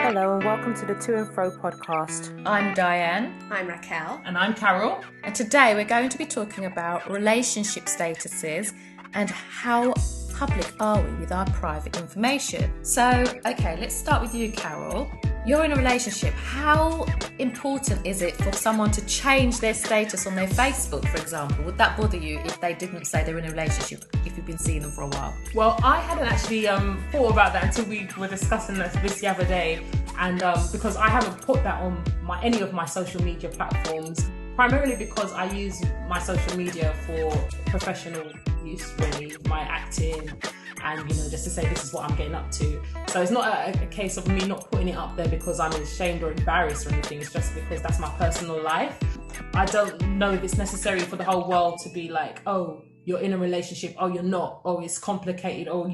Hello and welcome to the Two&Fro podcast. I'm Diane. I'm Raquel. And I'm Carole. And today we're going to be talking about relationship statuses and how public are we with our private information. So, okay, let's start with you, Carole. You're in a relationship. How important is it for someone to change their status on their Facebook, for example? Would that bother you if they didn't say they're in a relationship, if you've been seeing them for a while? Well, I hadn't actually thought about that until we were discussing this the other day. And because I haven't put that on any of my social media platforms, primarily because I use my social media for professional use, really, my acting and, just to say this is what I'm getting up to. So it's not a case of me not putting it up there because I'm ashamed or embarrassed or anything. It's just because that's my personal life. I don't know if it's necessary for the whole world to be like, oh, you're in a relationship, oh, you're not, oh, it's complicated, oh,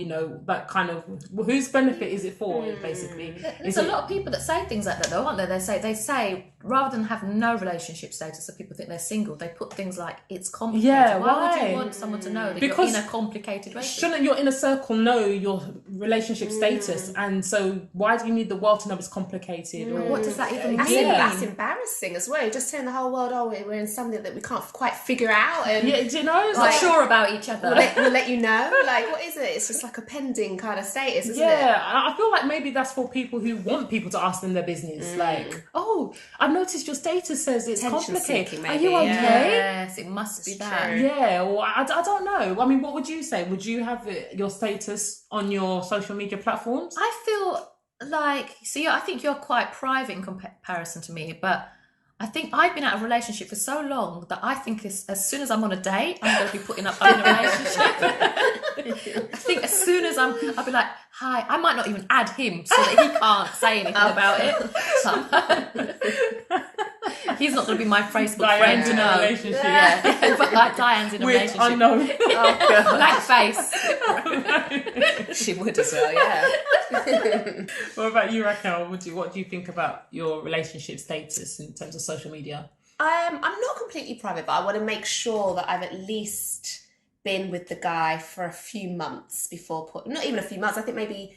that kind of, whose benefit is it for, basically? There's a lot of people that say things like that, though, aren't there? They say rather than have no relationship status, so people think they're single, they put things like, it's complicated. Yeah, why would you want someone to know that you're in a complicated relationship? Shouldn't your inner circle know your relationship status? And so why do you need the world to know it's complicated? Or what does that even mean? That's embarrassing as well. You're just telling the whole world, oh, we're in something that we can't quite figure out. And do you know? It's not sure about each other. We'll let you know. Like, what is it? It's just like a pending kind of status, isn't it? Yeah, I feel like maybe that's for people who want people to ask them their business. Like, oh, I've noticed your status says it's complicated. Maybe. Are you okay? Yes, it must be that. True. Yeah, well, I don't know. I mean, what would you say? Would you have your status on your social media platforms? I feel like, I think you're quite private in comparison to me, but I think I've been out of a relationship for so long that I think as soon as I'm on a date, I'm going to be putting up I'm in a relationship. I think as soon as I'll be like, hi, I might not even add him so that he can't say anything about it. He's not going to be my Facebook friend, in a relationship. Yeah. But like Diane's in a relationship. Unknown. Blank face. She would as well, yeah. What about you, Raquel? What do you think about your relationship status in terms of social media? I'm not completely private, but I want to make sure that I've at least been with the guy for a few months before not even a few months, I think maybe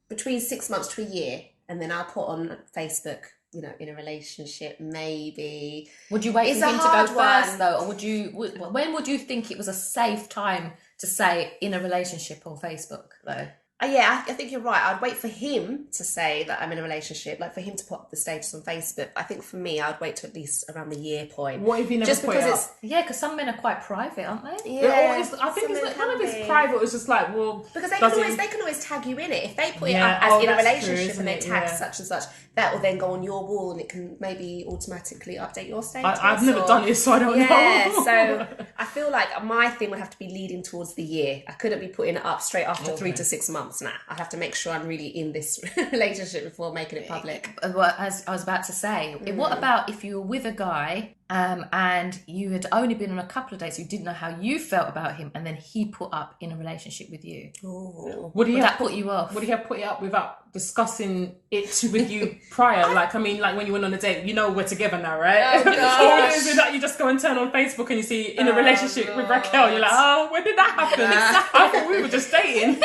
between 6 months to a year, and then I'll put on Facebook, in a relationship, maybe. Would you wait for him to go first, though? Or when would you think it was a safe time to say in a relationship on Facebook, though? Yeah, I think you're right. I'd wait for him to say that I'm in a relationship, like for him to put up the status on Facebook. I think for me, I'd wait to at least around the year point. What if he never just put because it it's up? Yeah, because some men are quite private, aren't they? Yeah, I think it's none of it's private. It's just like, well, because they can always tag you in it. If they put it up as in a relationship and they tag such and such, that will then go on your wall and it can maybe automatically update your status. I've never done it, so I don't know. Yeah, so I feel like my thing would have to be leading towards the year. I couldn't be putting it up straight after 3 to 6 months now. I'd have to make sure I'm really in this relationship before making it public. Well, as I was about to say, what about if you were with a guy and you had only been on a couple of dates, you didn't know how you felt about him, and then he put up in a relationship with you? Would that put you off? Would he have put it up without discussing it with you prior? Like when you went on a date, we're together now, right? Oh, gosh. Or is it that you just go and turn on Facebook and you see in a relationship with Raquel, you're like, oh, when did that happen? I thought we were just dating.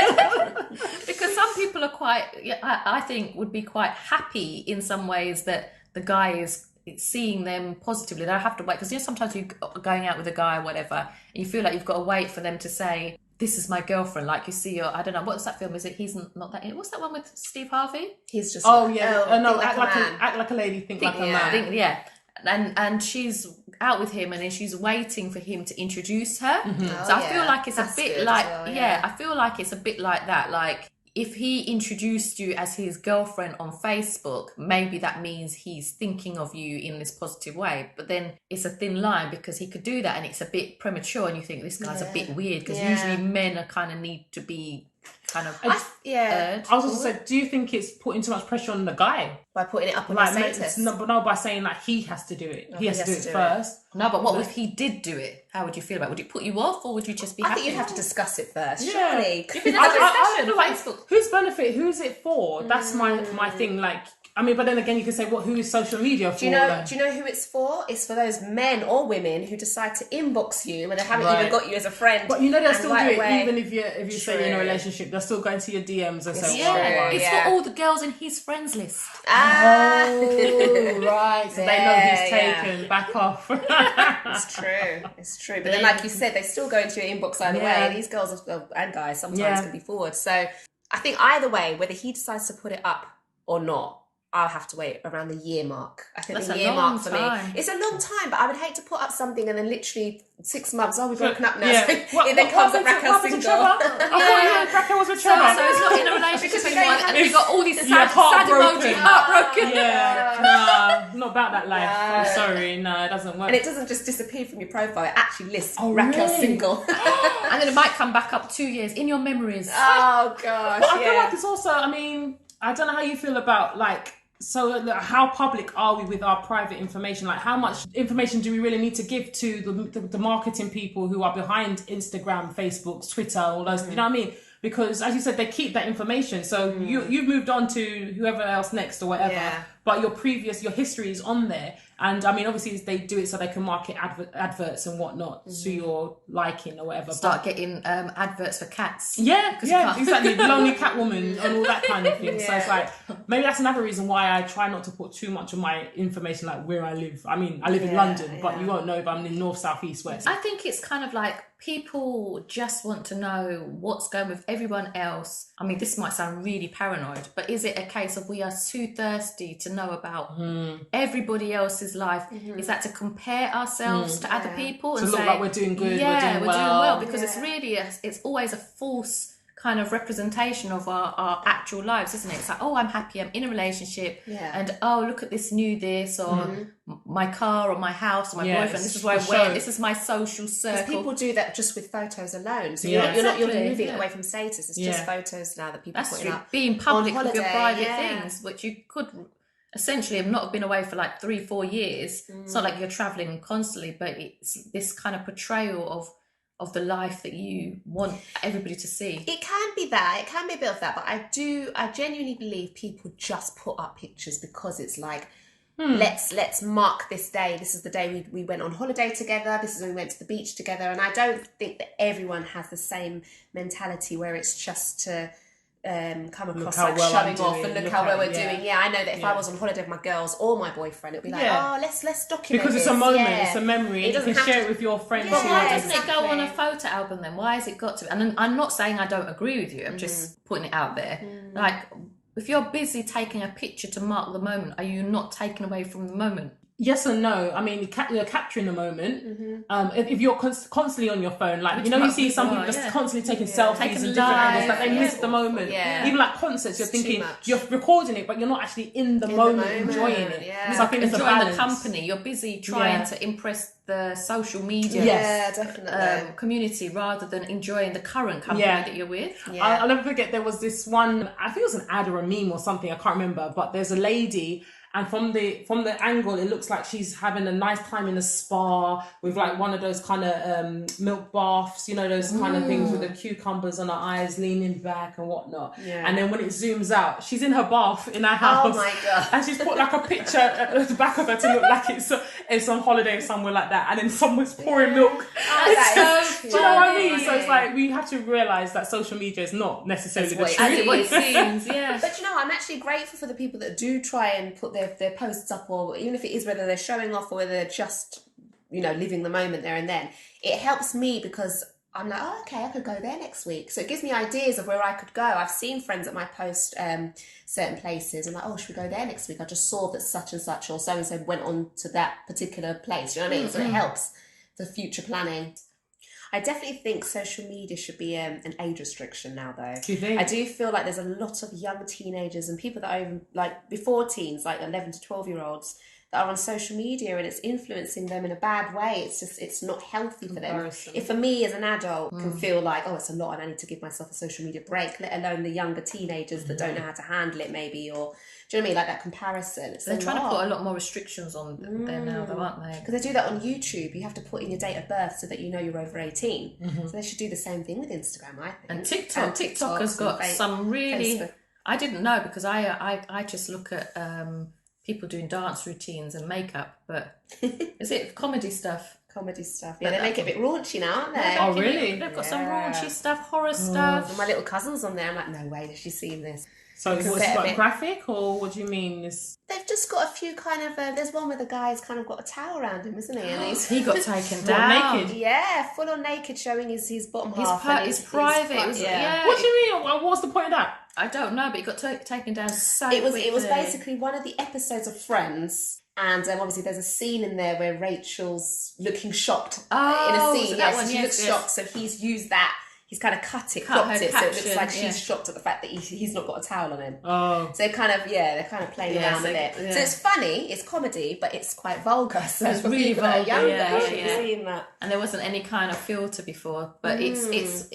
Because some people are quite, I think, would be quite happy in some ways that the guy is seeing them positively. They don't have to wait, because sometimes you're going out with a guy or whatever, and you feel like you've got to wait for them to say, this is my girlfriend. Like you see I don't know, what's that film? Is it He's Not That? What's that one with Steve Harvey? He's just no, act like a lady, think like a man. And she's out with him, and then she's waiting for him to introduce her. So I feel like it's a bit like I feel like it's a bit like that. Like if he introduced you as his girlfriend on Facebook, maybe that means he's thinking of you in this positive way. But then it's a thin line, because he could do that and it's a bit premature, and you think this guy's a bit weird, because usually men are kind of need to be kind of urged. I was also say, do you think it's putting too much pressure on the guy by putting it up on his status? No, by saying like he has to do it. He has to do it first. No, but what if he did do it? how would you feel about it? Would it put you off, or would you just be happy? I think you'd have to discuss it first, Yeah. surely. I feel like Facebook. whose benefit? Who's it for? That's my thing. Like, I mean, but then again, you can say, who is social media for? Do you know who it's for? It's for those men or women who decide to inbox you when they haven't even got you as a friend. But they'll still do it, away. even if you say you're in a relationship, they're still going to your DMs and say, It's for all the girls in his friends list. Oh, right. So they know he's taken. Back off. It's true. But then, like you said, they still go into your inbox either way. These girls and guys sometimes can be forward. So I think either way, whether he decides to put it up or not, I'll have to wait around the year mark. I think the year mark for me. It's a long time, but I would hate to put up something and then literally 6 months, we've broken up now. Yeah. It then comes up Raquel single. I thought Raquel was with Trevor. So he's not in a relationship anymore, and we've got all these sad emoji, heartbroken. Yeah, not about that life. I'm sorry, no, it doesn't work. And it doesn't just disappear from your profile, it actually lists Raquel single. And then it might come back up 2 years in your memories. Oh gosh. But I feel like it's also, I mean, I don't know how you feel about so how public are we with our private information? Like, how much information do we really need to give to the marketing people who are behind Instagram, Facebook, Twitter, all those, you know what I mean? Because as you said, they keep that information. So you've moved on to whoever else next or whatever, but your history is on there. And I mean, obviously they do it so they can market adverts and whatnot to your liking or whatever. Start getting adverts for cats. Yeah, exactly. Lonely Catwoman and all that kind of thing. So it's like, maybe that's another reason why I try not to put too much of my information, like where I live. I mean, I live in London, but you won't know if I'm in north, south, east, west. I think it's kind of like people just want to know what's going with everyone else. I mean, this might sound really paranoid, but is it a case of we are too thirsty to know about everybody else's life? Is that to compare ourselves to other people and look say, like we're doing good, we're doing well? Because it's really it's always a false kind of representation of our actual lives, isn't it? It's like, oh, I'm happy, I'm in a relationship, and oh, look at this new this, or my car or my house or my boyfriend, this is where I went, this is my social circle. People do that just with photos alone, so you're moving away from status. It's just photos now that people are putting up. Being public with your private things, which you could essentially have not been away for like 3-4 years. It's not like you're traveling constantly, but it's this kind of portrayal of the life that you want everybody to see. It can be that. It can be a bit of that. But I genuinely believe people just put up pictures because it's like, let's mark this day. This is the day we went on holiday together. This is when we went to the beach together. And I don't think that everyone has the same mentality where it's just to come across like showing off and look how well we're doing. Yeah, I know that if I was on holiday with my girls or my boyfriend, it'd be like, oh, let's document because it's this. a moment, it's a memory, and you can share it with your friends. But why doesn't it go on a photo album then? Why has it got to? And I'm not saying I don't agree with you. I'm just putting it out there. Like, if you're busy taking a picture to mark the moment, are you not taken away from the moment? Yes and no. I mean, you're capturing the moment. If you're constantly on your phone, like, you see some people just constantly taking selfies and different angles, like they miss the moment. Even like concerts, you're thinking you're recording it, but you're not actually in the moment enjoying it. So I think it's enjoying the company. You're busy trying to impress the social media definitely community rather than enjoying the current company that you're with. I'll never forget, there was this one, I think it was an ad or a meme or something, I can't remember, but there's a lady, and from the angle, it looks like she's having a nice time in a spa with like one of those kind of milk baths, those kind of things with the cucumbers on her eyes, leaning back and whatnot. And then when it zooms out, she's in her bath in her house. Oh my God. And she's put like a picture at the back of her to look like it's on holiday somewhere like that. And then someone's pouring milk. Oh, do you know what I mean? So it's like, we have to realise that social media is not necessarily the truth. As it seems, But I'm actually grateful for the people that do try and put their posts up, or even if it is whether they're showing off or whether they're just living the moment there and then. It helps me because I'm like, oh, okay, I could go there next week, so it gives me ideas of where I could go. I've seen friends that might post certain places. I'm like, oh, should we go there next week? I just saw that such and such or so and so went on to that particular place, you know what I mean? So it helps for future planning. I definitely think social media should be an age restriction now, though. Do you think? I do feel like there's a lot of young teenagers and people that are even, like, before teens, like 11 to 12-year-olds, that are on social media and it's influencing them in a bad way. It's not healthy for them. If for me as an adult can feel like, oh, it's a lot and I need to give myself a social media break, let alone the younger teenagers that don't know how to handle it maybe, or do you know what I mean, like that comparison. They're trying to put a lot more restrictions on there now though, aren't they? Because they do that on YouTube. You have to put in your date of birth so that you know you're over 18. So they should do the same thing with Instagram, I think. And TikTok has got some really... Facebook. I didn't know, because I just look at people doing dance routines and makeup, but is it comedy stuff? Comedy stuff. Yeah, they make it a bit raunchy now, aren't they? Oh, really? They've got some raunchy stuff, horror stuff. And my little cousin's on there. I'm like, no way has she seen this. So what's got graphic, or what do you mean? They've just got a few kind of... there's one where the guy's kind of got a towel around him, isn't he? And he got taken down. Naked? Yeah, full on naked, showing his bottom half. His private. What do you mean? What's the point of that? I don't know, but he got taken down so quickly. It was basically one of the episodes of Friends, and obviously there's a scene in there where Rachel's looking shocked in a scene. She looks shocked, so he's used that. He's kind of cropped it, so it looks like she's shocked at the fact that he's not got a towel on him. Oh. So they're kind of playing around with it. Yeah. So it's funny, it's comedy, but it's quite vulgar. So it's really vulgar. Seeing that. And there wasn't any kind of filter before, but it's.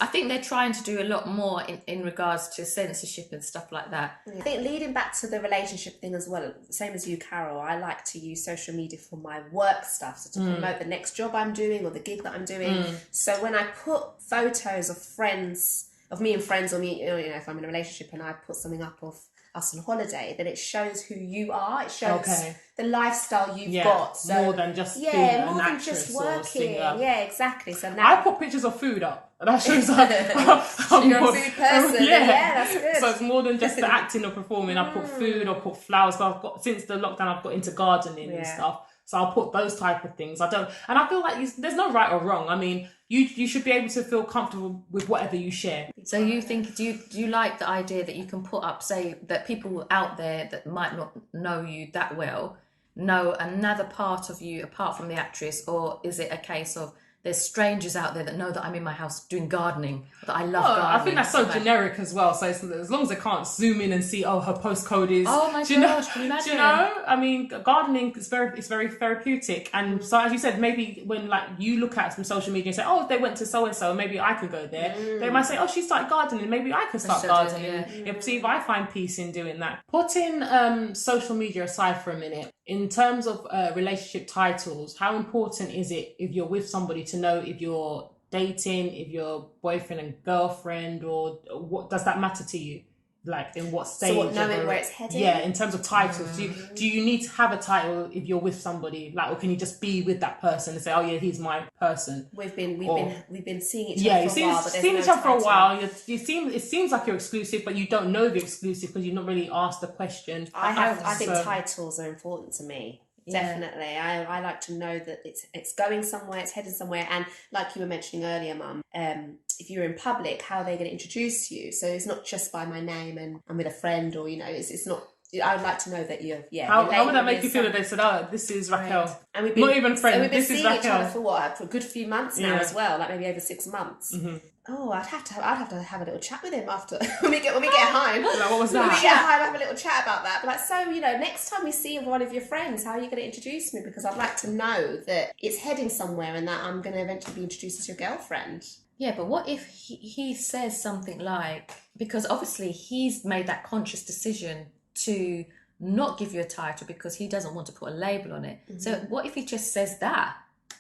I think they're trying to do a lot more in regards to censorship and stuff like that. I think leading back to the relationship thing as well, same as you, Carole, I like to use social media for my work stuff, so to promote the next job I'm doing or the gig that I'm doing. So when I put photos of friends, of me and friends, or me, if I'm in a relationship and I put something up of us on holiday, then it shows who you are. It shows the lifestyle you've got. So, more than just being an actress just working. Yeah, exactly. So now I put pictures of food up, and that shows like you're a food person. Yeah, that's good. So it's more than just the acting or performing. I put food, I put flowers. So I've got, since the lockdown, I've got into gardening and stuff. So I'll put those type of things. I feel like there's no right or wrong. I mean, you should be able to feel comfortable with whatever you share. So you think, do you like the idea that you can put up, say, that people out there that might not know you that well know another part of you apart from the actress, or is it a case of there's strangers out there that know that I'm in my house doing gardening, that I love gardening? I think that's so generic as well. So as long as they can't zoom in and see, her postcode is... Oh my gosh, can you imagine? Do you know? I mean, gardening is very therapeutic. And so as you said, maybe when like you look at some social media and say, oh, they went to so-and-so, maybe I could go there. They might say, oh, she started gardening, maybe I could start gardening. See if I find peace in doing that. Putting social media aside for a minute, in terms of relationship titles, how important is it if you're with somebody to know if you're dating, if you're boyfriend and girlfriend, or what does that matter to you? Like in what stage? So knowing where it's heading? Yeah, in terms of titles. Do you need to have a title if you're with somebody? Like, or can you just be with that person and say, oh yeah, he's my person? We've been seeing each other for a while, but there's each other for a while. It seems like you're exclusive, but you don't know if you're exclusive because you've not really asked the question. I think titles are important to me. Definitely. I like to know that it's going somewhere, it's heading somewhere. And like you were mentioning earlier, Mum, if you're in public, how are they going to introduce you? So it's not just by my name and I'm with a friend, or, it's not... I would like to know that you're... How would that make you feel that they said, oh, this is Raquel? Right. And we've been, not even friends, we've been this is Raquel. Raquel. Each other for a good few months now as well, like maybe over 6 months. Oh, I'd have to have a little chat with him after when we get home. Like, what was that? When we get home, have a little chat about that. But like, so next time we see one of your friends, how are you going to introduce me? Because I'd like to know that it's heading somewhere and that I'm going to eventually be introduced as your girlfriend. Yeah, but what if he says something like, because obviously he's made that conscious decision to not give you a title because he doesn't want to put a label on it. So what if he just says that?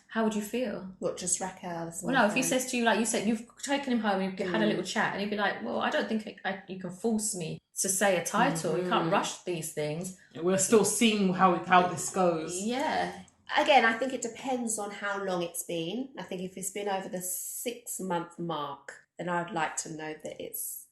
How would you feel? What, just Raquel? Well, no, if he says to you, like you said, you've taken him home, you've had a little chat, and he'd be like, well, I don't think you can force me to say a title. You can't rush these things. We're still seeing how this goes. Yeah. Again, I think it depends on how long it's been. I think if it's been over the 6-month mark, then I'd like to know that it's,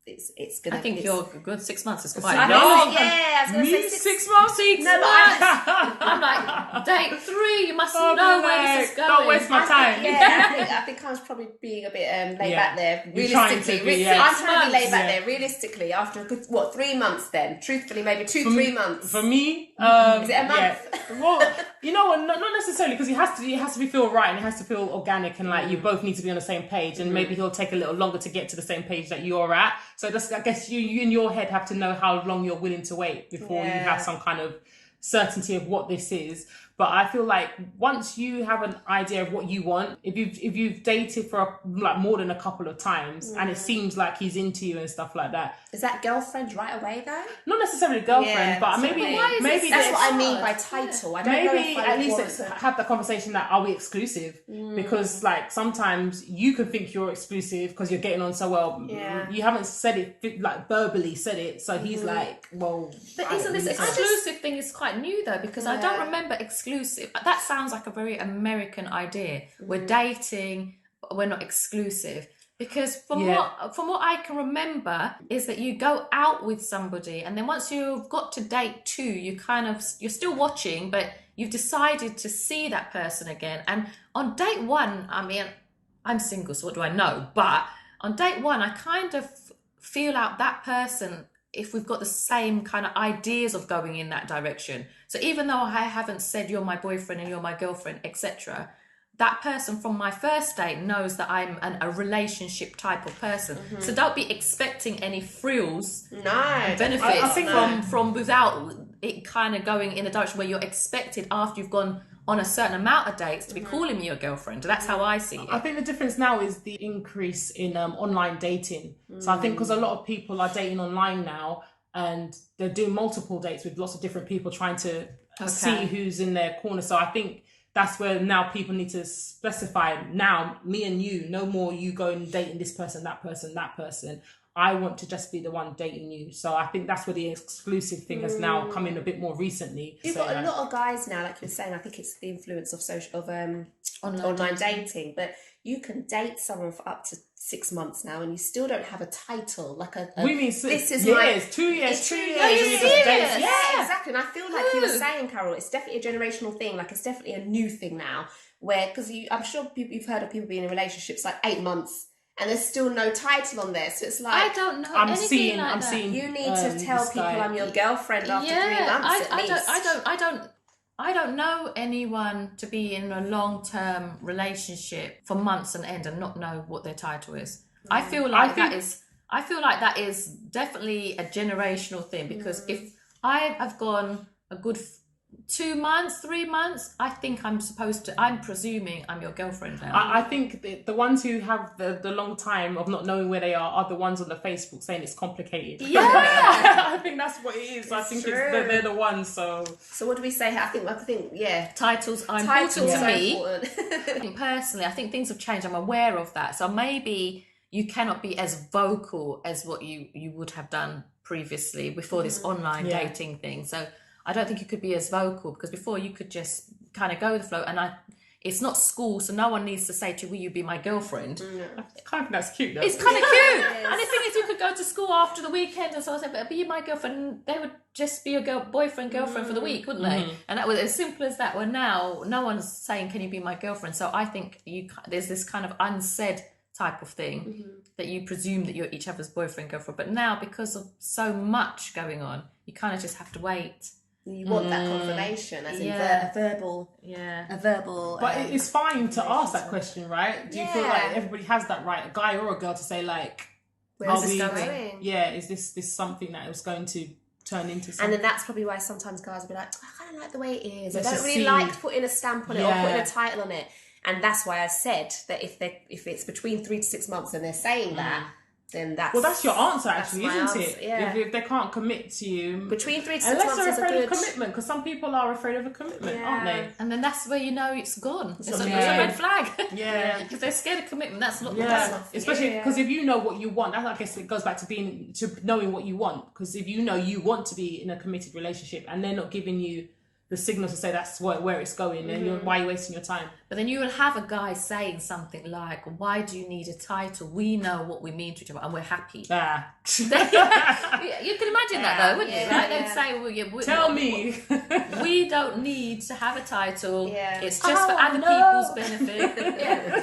it's gonna. I think you're good. 6 months is quite long. Yeah, I was gonna say 6 months. No, but I'm like, date 3. You must know where this is going. Don't waste my time. I think I was probably being a bit laid back there. Realistically, I'm trying to be laid back there. Realistically, after a good 3 months, then truthfully, maybe 2-3 months. For me, is it a month? Yeah. Well, not necessarily, because it has to be feel right and it has to feel organic, and like you both need to be on the same page, and maybe he'll take a little longer to get to the same page that you're at. So I guess you in your head have to know how long you're willing to wait before you have some kind of certainty of what this is. But I feel like once you have an idea of what you want, if you've dated for like more than a couple of times and it seems like he's into you and stuff like that, is that girlfriend right away though? Not necessarily girlfriend, but maybe that's what I mean by title. I don't know if I at least have the conversation that are we exclusive? Because like sometimes you can think you're exclusive because you're getting on so well. You haven't said it like verbally said it, so he's like, well. But isn't this exclusive thing is quite new though? Because I don't remember exclusive. That sounds like a very American idea. We're dating, but we're not exclusive. Because from what I can remember is that you go out with somebody, and then once you've got to date 2, you're still watching, but you've decided to see that person again. And on date 1, I mean, I'm single, so what do I know? But on date 1, I kind of feel out that person if we've got the same kind of ideas of going in that direction. So even though I haven't said you're my boyfriend and you're my girlfriend, etc., that person from my first date knows that I'm a relationship type of person. So don't be expecting any frills and benefits from without it kind of going in a direction where you're expected after you've gone on a certain amount of dates to be calling me your girlfriend. That's how I see it. I think the difference now is the increase in online dating. So I think because a lot of people are dating online now and they're doing multiple dates with lots of different people trying to see who's in their corner. So I think that's where now people need to specify, now me and you, no more you going dating this person, that person, that person. I want to just be the one dating you. So I think that's where the exclusive thing has now come in a bit more recently. You've got a lot of guys now, like you're saying, I think it's the influence of online dating, but you can date someone for up to 6 months now and you still don't have a title, like we mean this is 2 years. 2 years. Yeah, exactly. And I feel like you were saying, Carole, it's definitely a generational thing. Like it's definitely a new thing now, where because I'm sure you've heard of people being in relationships like 8 months. And there's still no title on there, so it's like I don't know. I'm seeing. You need to tell people I'm your girlfriend after 3 months at least. I don't know anyone to be in a long-term relationship for months on end and not know what their title is. I feel like that is definitely a generational thing, because if I have gone a good 2 months, 3 months, I think I'm presuming I'm your girlfriend now. I think the ones who have the long time of not knowing where they are the ones on the Facebook saying it's complicated. Yeah. I think that's what it is. I think they're the ones. So what do we say? I think titles are important to me. Personally, I think things have changed. I'm aware of that. So maybe you cannot be as vocal as what you would have done previously before this online dating thing. So I don't think you could be as vocal, because before you could just kind of go with the flow, and it's not school, so no one needs to say to you, will you be my girlfriend? I kind of think that's cute though. It's kind of cute. And the thing is, you could go to school after the weekend and so I said, but be my girlfriend. They would just be your girlfriend for the week, wouldn't they? And that was as simple as that. Well, now no one's saying, can you be my girlfriend? So I think there's this kind of unsaid type of thing that you presume that you're each other's boyfriend, girlfriend. But now, because of so much going on, you kind of just have to wait. You want that confirmation, as in a verbal. But it's fine to ask that question, right? Do you feel like everybody has that right, a guy or a girl, to say like, where's this going? Yeah, is this something that is going to turn into something? And then that's probably why sometimes guys will be like, I kind of like the way it is. I don't really like putting a stamp on it or putting a title on it. And that's why I said that if it's between 3 to 6 months and they're saying that, then that's your answer, actually, isn't it? Yeah. If they can't commit to you between 3 to 6 months, unless they're afraid of commitment, because some people are afraid of a commitment, aren't they? And then that's where you know it's gone. It's a red flag. Yeah, if they're scared of commitment, that's not. Especially because if you know what you want, I guess it goes back to knowing what you want. Because if you know you want to be in a committed relationship and they're not giving you the signal to say that's where it's going, then why are you wasting your time? But then you will have a guy saying something like, why do you need a title? We know what we mean to each other and we're happy. You can imagine that though, wouldn't you? Right? They'd say, tell me. We don't need to have a title. It's just for other people's benefit.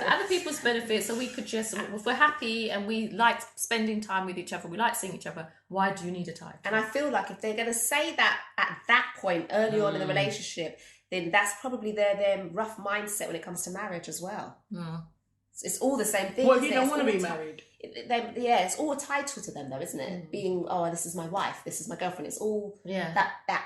For other people's benefit. So we could just, if we're happy and we like spending time with each other, we like seeing each other, why do you need a title? And I feel like if they're going to say that at that point early on in the relationship, then that's probably their rough mindset when it comes to marriage as well. It's all the same thing. What if you don't want to be married? It's all a title to them though, isn't it? Being, this is my wife, this is my girlfriend. It's all that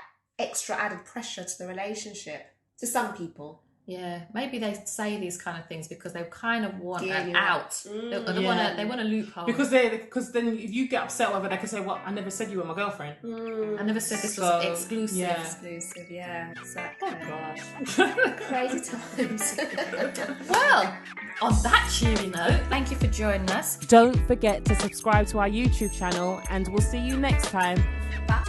extra added pressure to the relationship to some people. Yeah, maybe they say these kind of things because they kind of want an out. They want a loophole. Because then if you get upset over, they can say, "Well, I never said you were my girlfriend. I never said this was exclusive." Yeah. Exclusive, yeah, exactly. Oh gosh, Crazy times. Well, on that cheery note, thank you for joining us. Don't forget to subscribe to our YouTube channel, and we'll see you next time. Bye.